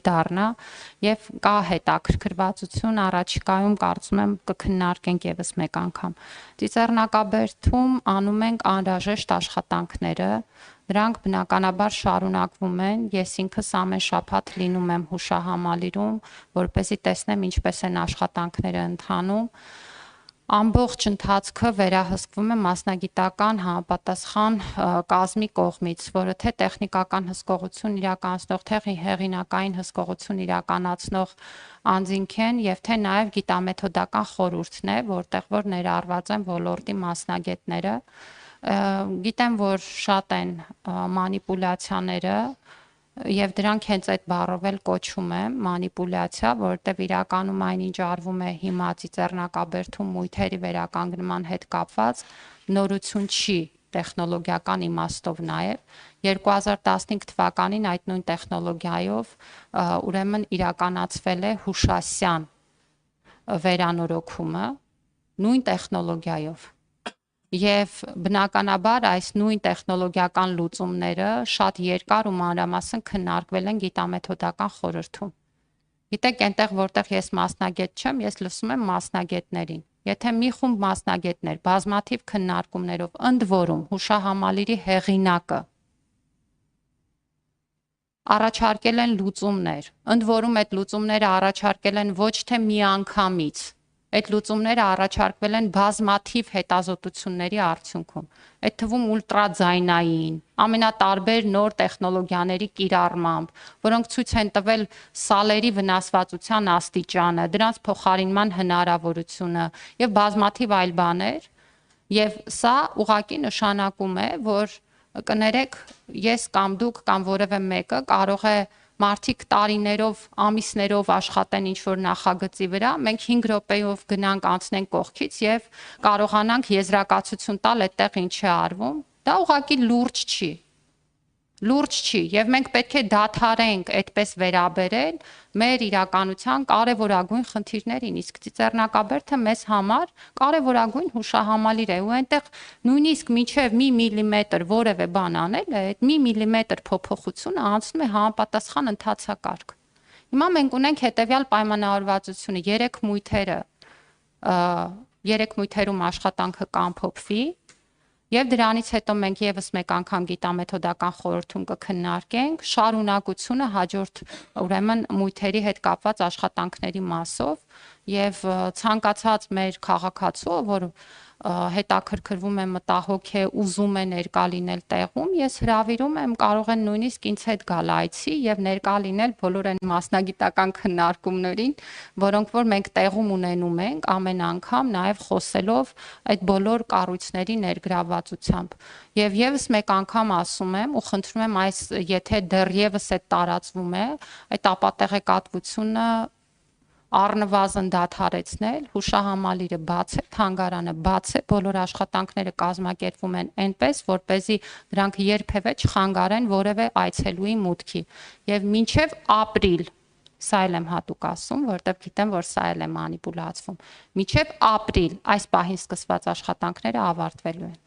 դառնա եւ կա հետաքրքրվածություն առաջիկայում կարծում եմ կքննարկենք եւս մեկ անգամ։ Ծիծեռնակաբերդում անում ենք անհրաժեշտ աշխատանքները, դրանք բնականաբար շարունակվում են, ես ինքս ամեն շաբաթ լինում եմ հուշահամալիրում, որպեսզի տեսնեմ ինչպես են աշխատանքները ընթանում։ Ամբողջ ընթացքը վերահսկվում է մասնագիտական համապատասխան կազմի կողմից, որը թե տեխնիկական հսկողություն իրականացնող, թե հեղինակային հսկողություն իրականացնող անձինք են եւ թե նաեւ գիտամեթոդական խորհուրդն է, որտեղ որ ներառված են ոլորտի մասնագետները։ Գիտեմ, որ շատ են մանիպուլյացիաները եւ դրանք հենց այդ բառով էլ կոչում է մանիպուլյացիա, որտեղ իրականում այնինչ արվում է հիմա ծիծեռնակաբերդում մույթերի վերականգնման հետ կապված նորություն չի տեխնոլոգիական իմաստով նաեւ 2015 թվականին այդ նույն տեխնոլոգիայով ուրեմն իրականացվել է հուշասյան վերանորոգումը նույն տեխնոլոգիայով եւ բնականաբար այս նույն տեխնոլոգիական լուծումները շատ երկար ու մանրամասն քննարկվել են գիտամեթոդական խորհրդում։ Գիտեք, այնտեղ որտեղ ես մասնագետ չեմ, ես լսում եմ մասնագետներին։ Եթե մի խումբ մասնագետներ բազմաթիվ քննարկումներով ընդ որում հուշահամալիրի հեղինակը առաջարկել են լուծումներ, ընդ որում այդ լուծումները առաջարկել են ոչ թե միանգամից, այդ լուծումները առաջարկվել են բազմաթիվ հետազոտությունների արդյունքում, այդ թվում ուլտրաձայնային, ամենատարբեր նոր տեխնոլոգիաների կիրառմամբ, որոնք ցույց են տվել սալերի վնասվածության աստիճանը, դրանց փոխարինման հնարավորությունը եւ բազմաթիվ այլ բաներ, եւ սա ուղղակի նշանակում է, որ կներեք, ես կամ դուք կամ որևէ մեկը կարող է մարդիկ տարիներով, ամիսներով աշխատեն ինչ-որ նախագծի վրա, մենք 5 րոպեով գնանք անցնենք կողքից եւ կարողանանք եզրակացություն տալ այդտեղ ինչ է արվում, դա ուղղակի լուրջ չի։ Լուրջ չի եւ մենք պետք է դադարենք այդպես վերաբերել մեր իրականության կարևորագույն խնդիրներին, իսկ ծիծեռնակաբերդը մեզ համար կարևորագույն հուշահամալիր է ու այնտեղ նույնիսկ մինչեւ մի միլիմետր որևէ բան անել է, այդ մի միլիմետր փոփոխությունը անցնում է համապատասխան ընթացակարգ։ Հիմա մենք ունենք հետեւյալ պայմանավորվածությունը, 3 մույթերում աշխատանքը կամփոփվի եւ դրանից հետո մենք եւս մեկ անգամ գիտամեթոդական խորհրդում կքննարկենք շարունակությունը հաջորդ ուրեմն մույթերի հետ կապված աշխատանքների մասով եւ ցանկացած մեր քաղաքացու, որ հետաքրքրվում է մտահոգ է, ուզում է ներկա լինել տեղում, ես հրավիրում եմ, կարող են նույնիսկ ինձ հետ գալ այցի եւ ներկա լինել բոլոր այն մասնագիտական քննարկումներին, որոնք որ մենք տեղում ունենում ենք ամեն անգամ նաեւ խոսելով այդ բոլոր կառույցների ներգրավվածությամբ։ Եվ եւս մեկ անգամ ասում եմ ու խնդրում եմ այս եթե դեռևս է տարածվում է, այդ ապատեղեկատվությունը առնվազն դադարեցնել, հուշահամալիրը բաց է, թանգարանը բաց է, բոլոր աշխատանքները կազմակերպվում են այնպես, որպեսզի դրանք երբևէ չխանգարեն որևէ այցելուի մուտքի։ Եվ մինչև ապրիլ, սա էլ եմ հատուկ ասում, որտեղ գիտեմ, որ սա էլ է մանիպուլացվում, մինչև ապրիլ այս պահին սկսված աշխատանքները ավարտվելու են։